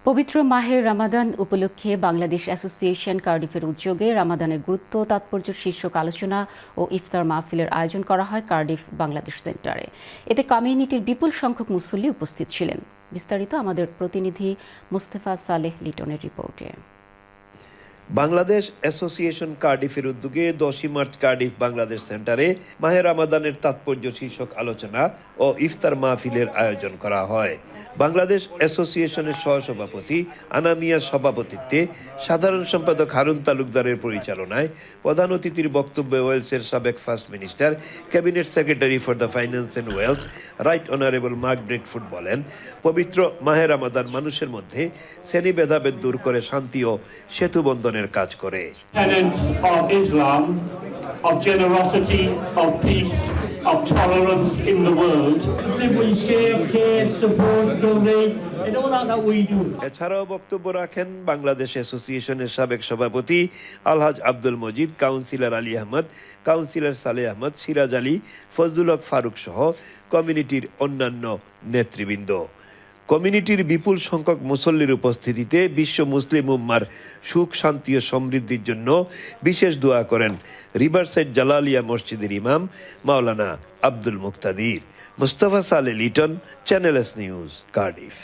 পবিত্র মাহে রামাদান উপলক্ষে বাংলাদেশ অ্যাসোসিয়েশন কার্ডিফের উদ্যোগে রামাদানের গুরুত্ব তাৎপর্য শীর্ষক আলোচনা ও ইফতার মাহফিলের আয়োজন করা হয় কার্ডিফ বাংলাদেশ সেন্টারে। এতে কমিউনিটির বিপুল সংখ্যক মুসল্লি উপস্থিত ছিলেন। বিস্তারিত আমাদের প্রতিনিধি মুস্তাফা সালেহ লিটনের রিপোর্টে। বাংলাদেশ অ্যাসোসিয়েশন কার্ডিফের উদ্যোগে 10 মার্চ কার্ডিফ বাংলাদেশ সেন্টারে মাহে রামাদানের তাৎপর্য শীর্ষক আলোচনা ও ইফতার মাহফিলের আয়োজন করা হয়। বাংলাদেশ অ্যাসোসিয়েশনের সহসভাপতি আনামিয়ার সভাপতিত্বে সাধারণ সম্পাদক হারুন তালুকদারের পরিচালনায় প্রধান অতিথির বক্তব্যে ওয়েলসের সাবেক first minister, cabinet secretary for the finance and Wales right honourable Mark Drakeford বলেন, পবিত্র মাহে রামাদান মানুষের মধ্যে শ্রেণী ভেদাভেদ দূর করে শান্তি ও সেতু বন্ধনের কাজ করে। Of generosity, of peace, of tolerance in the world. We share, care, support, donate, and all that we do. এছাড়াও বক্তব্য রাখেন বাংলাদেশ অ্যাসোসিয়েশনের সাবেক সভাপতি আলহাজ আব্দুল মজিদ, কাউন্সিলর আলী আহমদ, কাউন্সিলর সালেহ আহমদ, সিরাজ আলী, ফজলুল হক ফারুক সহ কমিউনিটির অন্যান্য নেতৃবৃন্দ। কমিউনিটির বিপুল সংখ্যক মুসল্লির উপস্থিতিতে বিশ্ব মুসলিম উম্মার সুখ, শান্তি ও সমৃদ্ধির জন্য বিশেষ দোয়া করেন রিভারসাইড জালালিয়া মসজিদের ইমাম Maulana Abdul Muqtadir. Mustafa Saleh Liton, channel S news, Cardiff.